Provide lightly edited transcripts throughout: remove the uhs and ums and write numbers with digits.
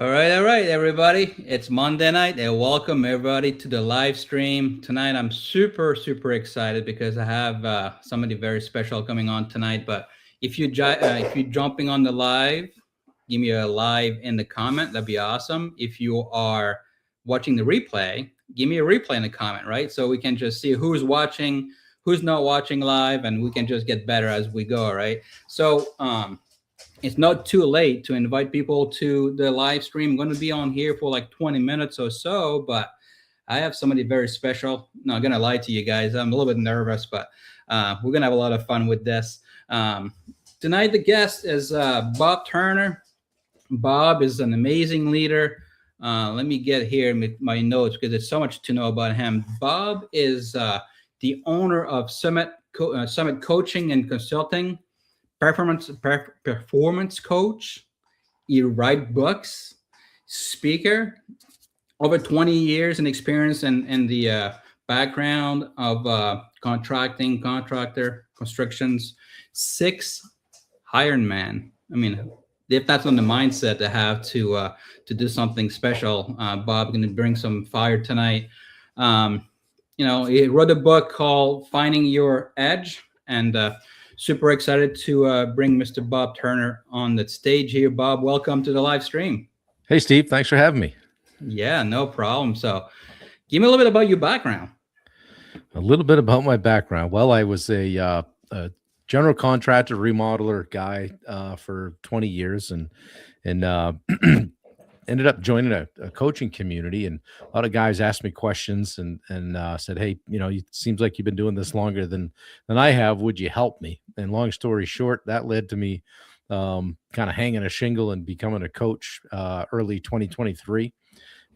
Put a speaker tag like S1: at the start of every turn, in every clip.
S1: All right, everybody. It's Monday night, and welcome everybody to the live stream tonight. I'm super excited because I have somebody very special coming on tonight. But if you're jumping on the live, give me a live in the comment. That'd be awesome. If you are watching the replay, give me a replay in the comment, right? So we can just see who's watching, who's not watching live, and we can just get better as we go, right? So it's not too late to invite people to the live stream. I'm going to be on here for like 20 minutes or so, but I have somebody very special. Not going to lie to you guys. I'm a little bit nervous, but we're going to have a lot of fun with this. Tonight, the guest is Bob Turner. Bob is an amazing leader. Let me get here my notes because there's so much to know about him. Bob is the owner of Summit Coaching and Consulting, performance coach. You write books, speaker, over 20 years in experience in the background of contractor, constructions, 6 Ironman. I mean, if that's on the mindset to have to do something special, Bob going to bring some fire tonight. He wrote a book called Finding Your Edge, and super excited to bring Mr. Bob Turner on the stage here. Bob, welcome to the live stream.
S2: Hey, Steve. Thanks for having me.
S1: Yeah, no problem. So give me a little bit about your background.
S2: A little bit about my background. Well, I was a general contractor, remodeler guy for 20 years and ended up joining a coaching community. And a lot of guys asked me questions and said, hey, it seems like you've been doing this longer than I have. Would you help me? And long story short, that led to me kind of hanging a shingle and becoming a coach early 2023.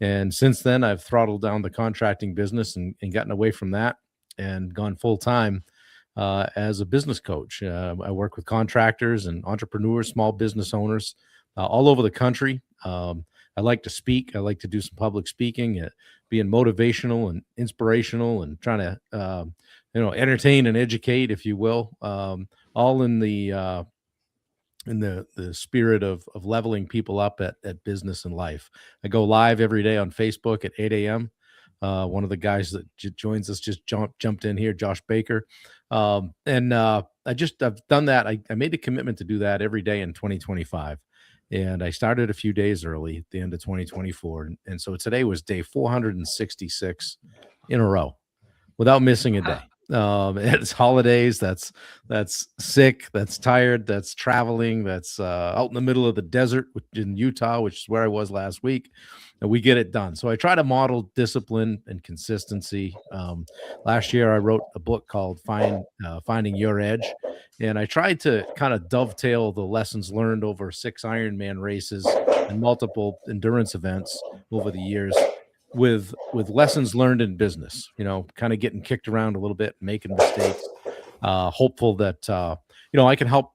S2: And since then, I've throttled down the contracting business and gotten away from that and gone full time as a business coach. I work with contractors and entrepreneurs, small business owners all over the country. I like to speak. I like to do some public speaking, being motivational and inspirational and trying to, entertain and educate, if you will, all in the spirit of leveling people up at business and life. I go live every day on Facebook at 8 a.m. One of the guys that joins us just jumped in here, Josh Baker. I've done that. I made a commitment to do that every day in 2025. And I started a few days early at the end of 2024. And so today was day 466 in a row without missing a day. It's holidays. That's sick. That's tired. That's traveling. That's out in the middle of the desert in Utah, which is where I was last week. And we get it done. So I try to model discipline and consistency. Last year, I wrote a book called Finding Your Edge. And I tried to kind of dovetail the lessons learned over 6 Ironman races and multiple endurance events over the years with lessons learned in business, kind of getting kicked around a little bit, making mistakes, hopeful that, I can help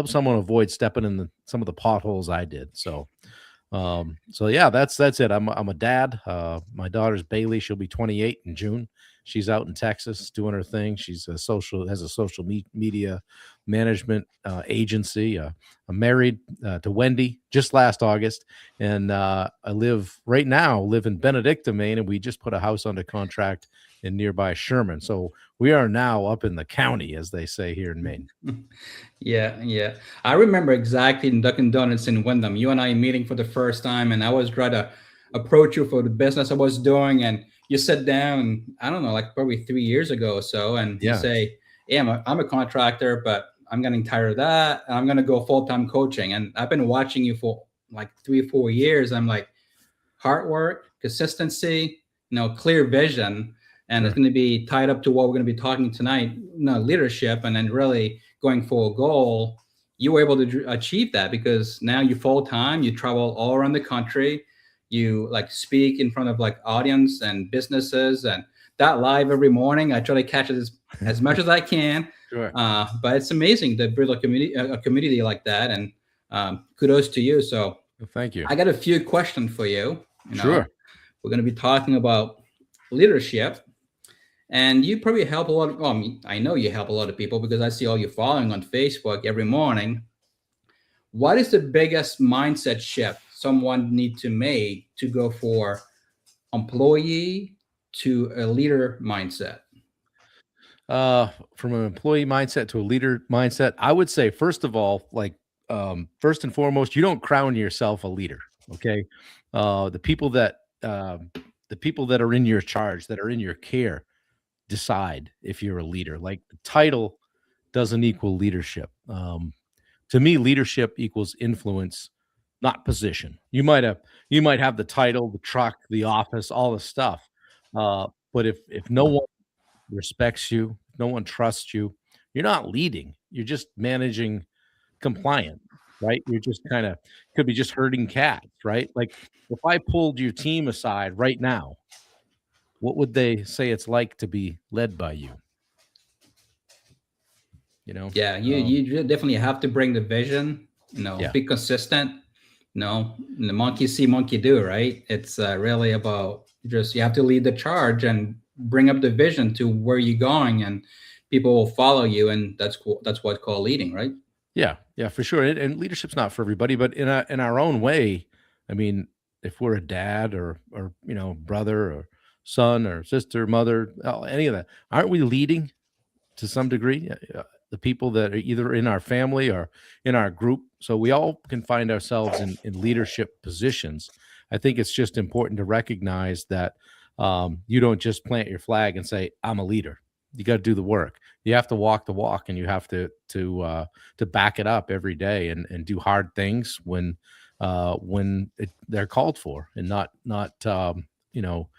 S2: someone avoid stepping in some of the potholes I did. So yeah, that's it. I'm a dad. My daughter's Bailey. She'll be 28 in June. She's out in Texas doing her thing. She's has a social media management agency. I'm married to Wendy just last August, and I live in Benedicta, Maine, and we just put a house under contract in nearby Sherman. So we are now up in the county, as they say here in Maine.
S1: Yeah. I remember exactly in Dunkin' Donuts in Wyndham, you and I meeting for the first time, and I was trying to approach you for the business I was doing, and you sit down, I don't know, like probably 3 years ago or so, and you say, yeah, I'm a contractor, but I'm getting tired of that, and I'm going to go full-time coaching. And I've been watching you for like 3 or 4 years. I'm like, hard work, consistency, clear vision, and it's going to be tied up to what we're going to be talking tonight, leadership, and then really going for a goal. You were able to achieve that because now you're full-time, you travel all around the country, you like speak in front of like audience and businesses, and that live every morning. I try to catch it as much as I can.
S2: Sure.
S1: But it's amazing to build a community like that, and kudos to you. So
S2: thank you.
S1: I got a few questions for you.
S2: Sure.
S1: We're going to be talking about leadership, and you probably help a lot of, I know you help a lot of people because I see all your following on Facebook every morning. what is the biggest mindset shift someone need to make to go for employee to a leader mindset?
S2: From an employee mindset to a leader mindset, I would say, first of all, like, first and foremost, you don't crown yourself a leader. Okay. The people that, the people that are in your charge, that are in your care, decide if you're a leader. Like, the title doesn't equal leadership. To me, leadership equals influence, not position. You might have the title, the truck, the office, all the stuff. But if no one respects you, no one trusts you, you're not leading. You're just managing compliance, right? You're just kind of, could be just herding cats, right? Like, if I pulled your team aside right now, what would they say it's like to be led by you? You know?
S1: Yeah, you definitely have to bring the vision.
S2: Yeah.
S1: Be consistent. The monkey see, monkey do. Right? It's really about just you have to lead the charge and bring up the vision to where you're going, and people will follow you, and that's cool. That's what called leading, right?
S2: Yeah, yeah, for sure. And leadership's not for everybody, but in our own way. I mean, if we're a dad or brother or son or sister, mother, any of that, aren't we leading to some degree? The people that are either in our family or in our group. So we all can find ourselves in leadership positions. I think it's just important to recognize that, you don't just plant your flag and say, "I'm a leader." You got to do the work. You have to walk the walk, and you have to back it up every day and do hard things when they're called for, and not you know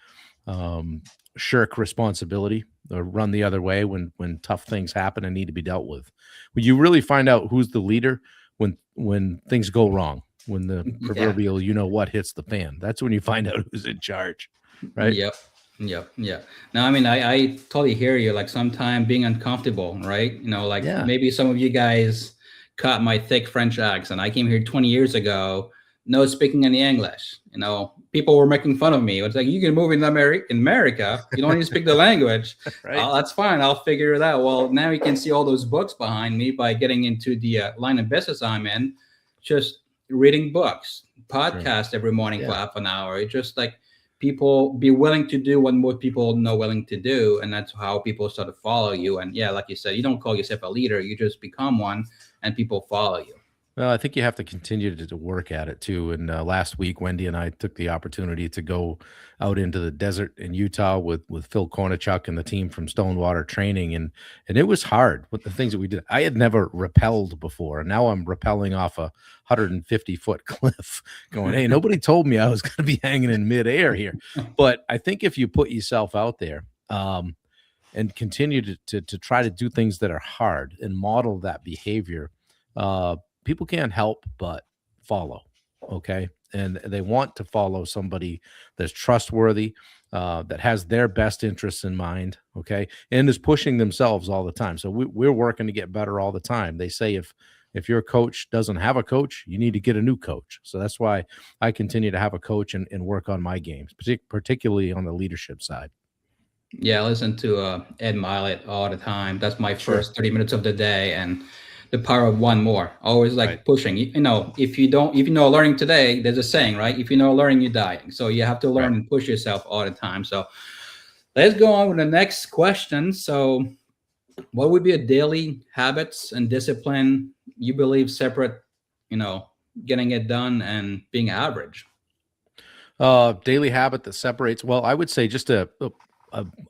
S2: um, shirk responsibility or run the other way when tough things happen and need to be dealt with. When you really find out who's the leader, when things go wrong, when the
S1: Yeah.
S2: proverbial what hits the fan, that's when you find out who's in charge, right?
S1: Yep. Yep. Yeah. No, I mean, I totally hear you. Like sometimes being uncomfortable, right? Like
S2: Yeah,
S1: maybe some of you guys caught my thick French accent. I came here 20 years ago, no speaking any English. People were making fun of me. It's like, you can move in America. You don't need to speak the language.
S2: right.
S1: That's fine. I'll figure it out. Well, now you can see all those books behind me by getting into the line of business I'm in, just reading books,
S2: Sure.
S1: podcast every morning for
S2: Yeah.
S1: half an hour. It's just like, people be willing to do what most people know willing to do, and that's how people start to follow you. And yeah, like you said, you don't call yourself a leader, you just become one, and people follow you.
S2: Well, I think you have to continue to work at it too. And last week, Wendy and I took the opportunity to go out into the desert in Utah with Phil Kornichuk and the team from Stonewater Training, and it was hard with the things that we did. I had never rappelled before, and now I'm rappelling off a 150-foot cliff, going, "Hey, nobody told me I was going to be hanging in midair here." But I think if you put yourself out there, and continue to try to do things that are hard and model that behavior, uh, people can't help but follow. Okay. And they want to follow somebody that's trustworthy, that has their best interests in mind. Okay. And is pushing themselves all the time. So we're working to get better all the time. They say if your coach doesn't have a coach, you need to get a new coach. So that's why I continue to have a coach and work on my games, particularly on the leadership side.
S1: Yeah, I listen to Ed Milet all the time. That's my
S2: Sure.
S1: first 30 minutes of the day, and the power of one more, always
S2: Right.
S1: like pushing. If you don't, if you know learning today, there's a saying, right? If you know learning, you die. So you have to
S2: Right.
S1: learn and push yourself all the time. So let's go on with the next question. So what would be a daily habits and discipline you believe separate, you know, getting it done and being average?
S2: Daily habit that separates. Well, I would say just a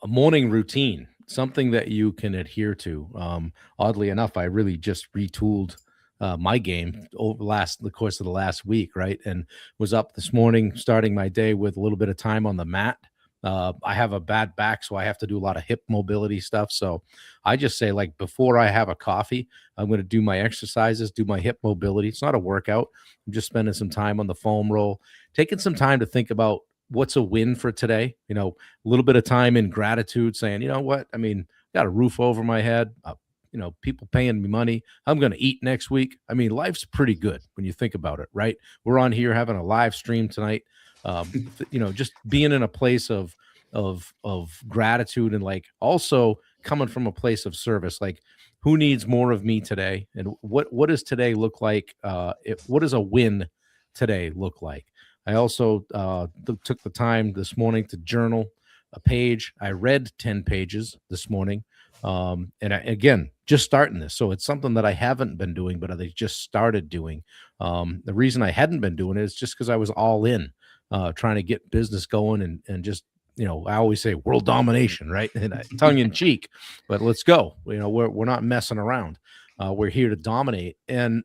S2: morning routine, something that you can adhere to. Oddly enough, I really just retooled my game over the course of the last week, right? And was up this morning, starting my day with a little bit of time on the mat. I have a bad back, so I have to do a lot of hip mobility stuff. So I just say, like, before I have a coffee, I'm going to do my exercises, do my hip mobility. It's not a workout. I'm just spending some time on the foam roll, taking some time to think about what's a win for today. A little bit of time in gratitude, saying, you know what? I mean, got a roof over my head. People paying me money. I'm going to eat next week. I mean, life's pretty good when you think about it, right? We're on here having a live stream tonight. Just being in a place of gratitude, and like also coming from a place of service. Like, who needs more of me today, and what does today look like? What does a win today look like? I also took the time this morning to journal a page. I read 10 pages this morning. And again, just starting this. So it's something that I haven't been doing, but I just started doing. The reason I hadn't been doing it is just because I was all in, trying to get business going and just, I always say world domination, right? And tongue in cheek, but let's go. We're not messing around. We're here to dominate. And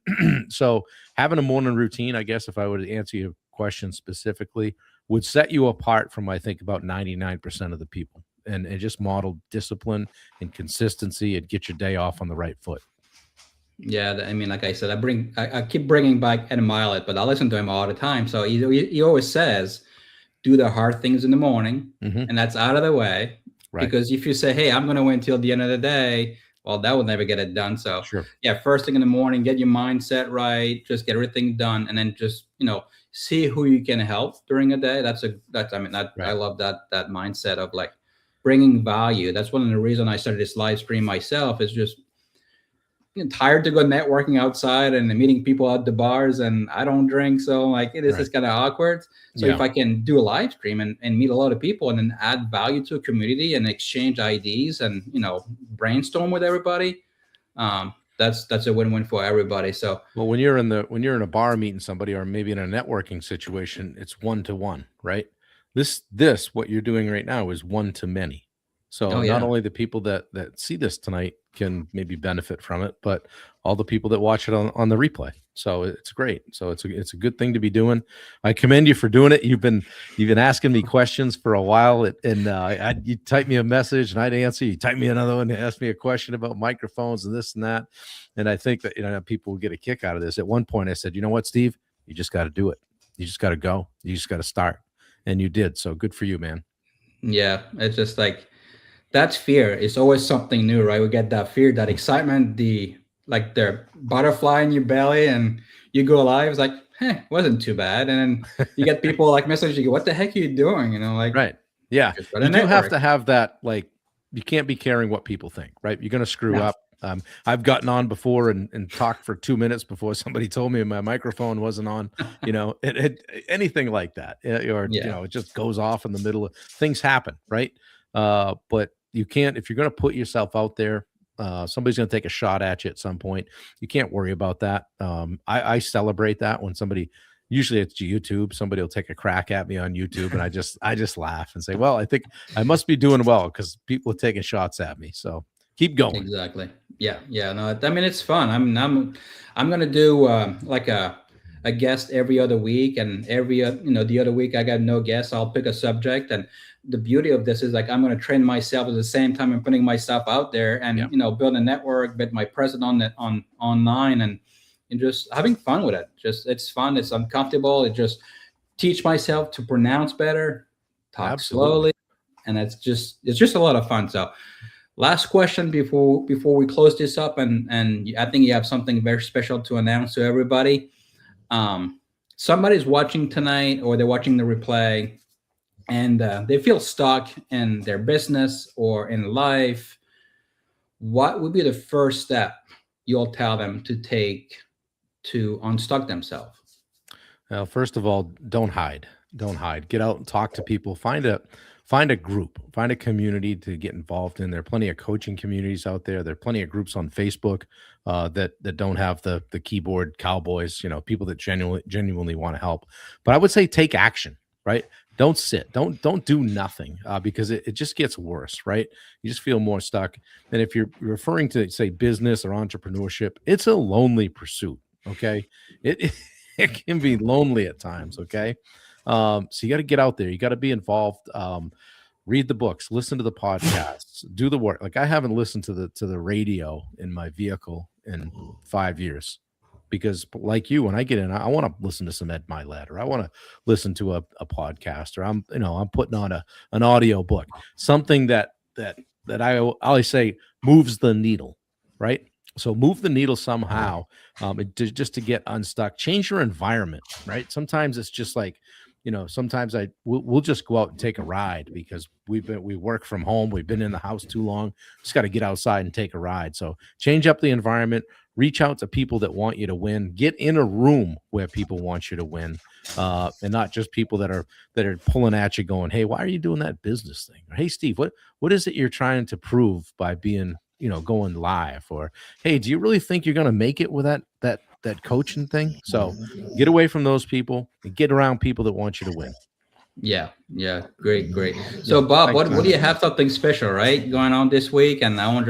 S2: so having a morning routine, I guess, if I were to answer your question specifically, would set you apart from, I think, about 99% of the people, and just model discipline and consistency and get your day off on the right foot.
S1: Yeah, I mean, like I said, I keep bringing back Ed Milet, but I listen to him all the time. So he always says, do the hard things in the morning, and that's out of the way. Right. Because if you say, hey, I'm going to wait until the end of the day, well, that will never get it done. So yeah, first thing in the morning, get your mindset right, just get everything done, and then just, see who you can help during the day. I love that mindset of like bringing value. That's one of the reasons I started this live stream myself, is just tired to go networking outside and meeting people at the bars, and I don't drink, so like it is just kind of awkward. So if I can do a live stream and meet a lot of people and then add value to a community and exchange ideas and brainstorm with everybody, that's a win-win for everybody. So
S2: well, when you're in a bar meeting somebody, or maybe in a networking situation, it's 1-to-1, right? This what you're doing right now is one to many. So not only the people that see this tonight can maybe benefit from it, but all the people that watch it on the replay. So it's great. So it's a good thing to be doing. I commend you for doing it. You've been asking me questions for a while, and you type me a message and I'd answer. You type me another one to ask me a question about microphones and this and that. And I think that people will get a kick out of this. At one point, I said, you know what, Steve, you just got to do it. You just got to go. You just got to start, and you did. So good for you, man.
S1: Yeah, it's just like, that's fear. It's always something new, right? We get that fear, that excitement, the butterfly in your belly, and you go live. It's like, hey, wasn't too bad. And then you get people like messaging you, what the heck are you doing?
S2: Right. Yeah. You do have to have that, like, you can't be caring what people think, right? You're going to screw up. I've gotten on before and talked for 2 minutes before somebody told me my microphone wasn't on, anything like that, or, it just goes off in the middle of things happen. Right. But you can't, if you're going to put yourself out there, somebody's going to take a shot at you at some point. You can't worry about that. I celebrate that when usually it's YouTube, somebody will take a crack at me on YouTube, and I just laugh and say, well, I think I must be doing well because people are taking shots at me. So keep going.
S1: Exactly. Yeah. No, I mean, it's fun. I'm going to do like a guest every other week, and the other week I got no guests. I'll pick a subject, and the beauty of this is like I'm going to train myself at the same time I'm putting myself out there, and build a network, build my presence on online, and just having fun with it. Just it's fun. It's uncomfortable. It just teach myself to pronounce better, talk slowly, and it's just a lot of fun. So last question before we close this up, and I think you have something very special to announce to everybody. Somebody's watching tonight, or they're watching the replay, and they feel stuck in their business or in life. What would be the first step you'll tell them to take to unstuck themselves?
S2: Well, first of all, don't hide. Get out and talk to people. Find a group, find a community to get involved in. There are plenty of coaching communities out there. There are plenty of groups on Facebook that don't have the keyboard cowboys, people that genuinely want to help. But I would say take action, right? Don't sit, don't do nothing, because it just gets worse, right? You just feel more stuck. And if you're referring to, say, business or entrepreneurship, it's a lonely pursuit. Okay. It can be lonely at times. Okay. So you got to get out there. You got to be involved. Read the books, listen to the podcasts, do the work. Like, I haven't listened to the radio in my vehicle in 5 years, because like you, when I get in, I want to listen to some Ed Milet, or I want to listen to a podcast, or I'm putting on an audio book, something that I always say moves the needle, right? So move the needle somehow, just to get unstuck. Change your environment, right? Sometimes it's just like sometimes we'll just go out and take a ride because we work from home. We've been in the house too long. Just got to get outside and take a ride. So change up the environment, reach out to people that want you to win, get in a room where people want you to win, and not just people that are pulling at you going, hey, why are you doing that business thing? Or, hey, Steve, what is it you're trying to prove by being, going live? Or, hey, do you really think you're going to make it with that coaching thing? So get away from those people and get around people that want you to win.
S1: Yeah, great. So, Bob,
S2: thanks,
S1: what do you have something special, right, going on this week? And I'm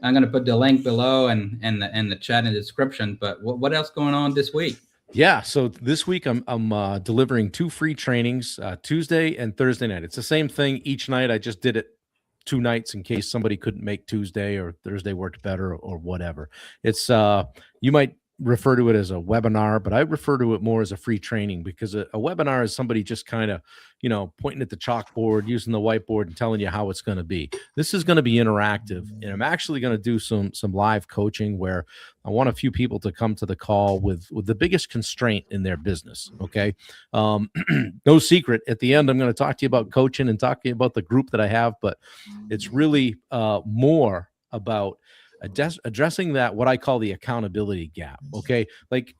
S1: gonna put the link below and the chat in the description. But what else going on this week?
S2: Yeah, so this week I'm delivering 2 free trainings, Tuesday and Thursday night. It's the same thing each night. I just did it 2 nights in case somebody couldn't make Tuesday or Thursday worked better or whatever. It's you might refer to it as a webinar, but I refer to it more as a free training because a webinar is somebody just kind of, pointing at the chalkboard, using the whiteboard and telling you how it's going to be. This is going to be interactive, and I'm actually going to do some live coaching where I want a few people to come to the call with the biggest constraint in their business. Okay. No secret. At the end, I'm going to talk to you about coaching and talk to you about the group that I have, but it's really more about addressing that, what I call the accountability gap. Okay. Like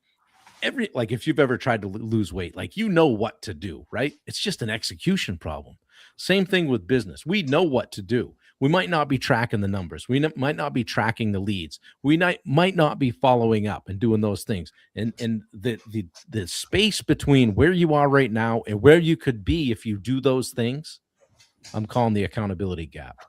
S2: if you've ever tried to lose weight, like, what to do, right? It's just an execution problem. Same thing with business. We know what to do. We might not be tracking the numbers. We might not be tracking the leads. We might not be following up and doing those things. And the space between where you are right now and where you could be if you do those things, I'm calling the accountability gap.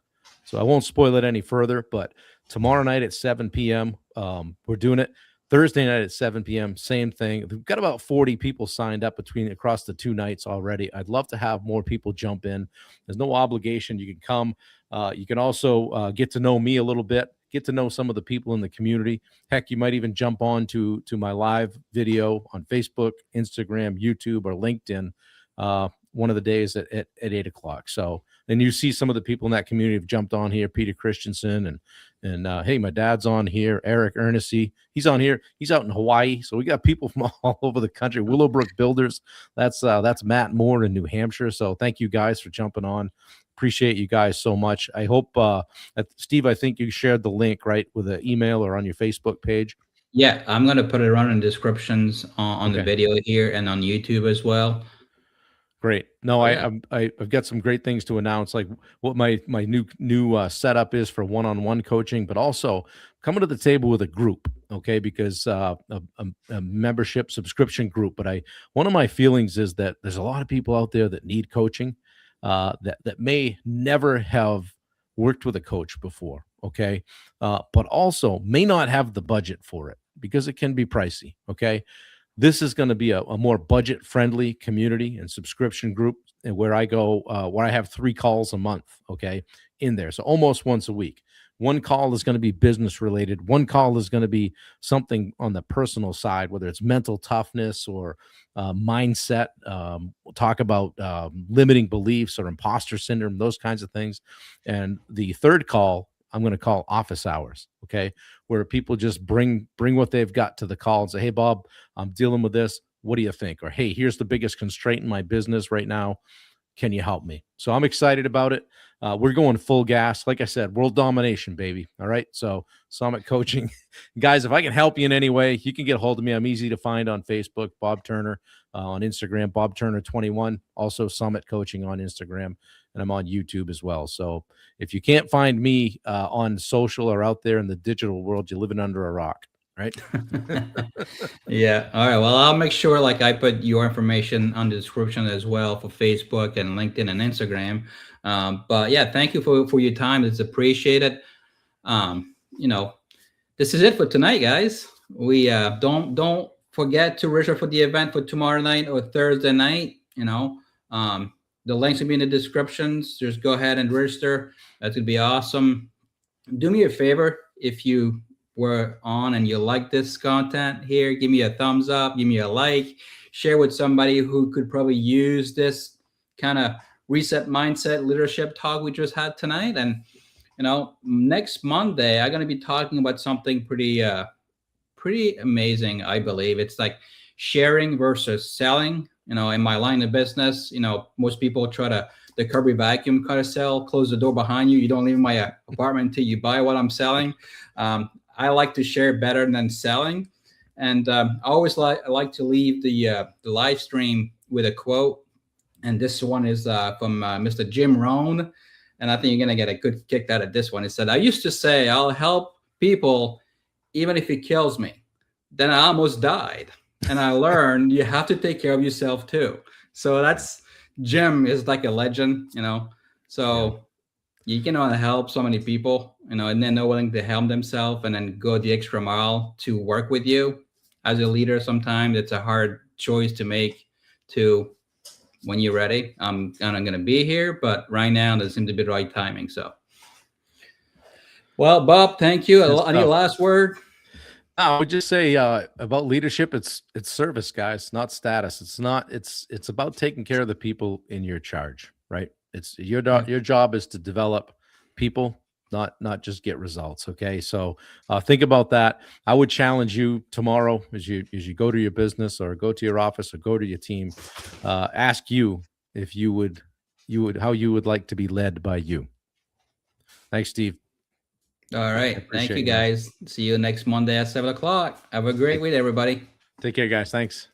S2: So I won't spoil it any further, but tomorrow night at 7 p.m., we're doing it. Thursday night at 7 p.m., same thing. We've got about 40 people signed up across the 2 nights already. I'd love to have more people jump in. There's no obligation. You can come. You can also get to know me a little bit, get to know some of the people in the community. Heck, you might even jump on to my live video on Facebook, Instagram, YouTube, or LinkedIn one of the days at 8 o'clock. So, and you see some of the people in that community have jumped on here, Peter Christensen and hey, my dad's on here, Eric Ernest, he's on here. He's out in Hawaii. So we got people from all over the country. Willowbrook Builders. That's Matt Moore in New Hampshire. So thank you guys for jumping on. Appreciate you guys so much. I hope, Steve, I think you shared the link, right, with an email or on your Facebook page.
S1: Yeah, I'm going to put it around in descriptions on the video here and on YouTube as well.
S2: Great. No, I've got some great things to announce, like what my new setup is for one-on-one coaching, but also coming to the table with a group, okay? Because a membership subscription group. But one of my feelings is that there's a lot of people out there that need coaching, that may never have worked with a coach before, okay? But also may not have the budget for it because it can be pricey, okay? This is going to be a more budget-friendly community and subscription group, and where I go, where I have 3 calls a month, okay, in there. So almost once a week. One call is going to be business related. One call is going to be something on the personal side, whether it's mental toughness or mindset. We'll talk about limiting beliefs or imposter syndrome, those kinds of things. And the third call, I'm going to call office hours, okay, where people just bring what they've got to the call and say, hey, Bob, I'm dealing with this. What do you think? Or, hey, here's the biggest constraint in my business right now. Can you help me? So I'm excited about it. We're going full gas. Like I said, world domination, baby. All right. So Summit Coaching. Guys, if I can help you in any way, you can get a hold of me. I'm easy to find on Facebook, Bob Turner, on Instagram, Bob Turner 21, also Summit Coaching on Instagram, and I'm on YouTube as well. So if you can't find me on social or out there in the digital world, you're living under a rock. Right.
S1: Yeah. All right. Well, I'll make sure I put your information on the description as well for Facebook and LinkedIn and Instagram. But yeah, thank you for your time. It's appreciated. This is it for tonight, guys. We don't forget to register for the event for tomorrow night or Thursday night. The links will be in the descriptions. Just go ahead and register. That's gonna be awesome. Do me a favor, if you were on and you like this content here, give me a thumbs up, give me a like, share with somebody who could probably use this kind of reset mindset leadership talk we just had tonight. And next Monday I'm going to be talking about something pretty amazing. I believe it's like sharing versus selling In my line of business, most people try the Kirby vacuum cutter sell, close the door behind you. You don't leave my apartment until you buy what I'm selling. I like to share better than selling. And I always like to leave the live stream with a quote. And this one is from Mr. Jim Rohn. And I think you're going to get a good kick out of this one. It said, "I used to say I'll help people even if it kills me. Then I almost died. And I learned you have to take care of yourself too." So that's Jim is like a legend. So you can help so many people, and then they're willing to help themselves and then go the extra mile to work with you. As a leader, sometimes it's a hard choice to make to when you're ready. I'm going to be here, but right now there seems to be the right timing. So, well, Bob, thank you. Any last word?
S2: I would just say about leadership, it's service, guys, not status. It's about taking care of the people in your charge, right? It's your job is to develop people, not just get results. Okay. So think about that. I would challenge you tomorrow as you go to your business or go to your office or go to your team, ask you if you would how you would like to be led by you. Thanks, Steve.
S1: All right. Thank you, guys. See you next Monday at 7 o'clock. Have a great week, everybody.
S2: Take care, guys. Thanks.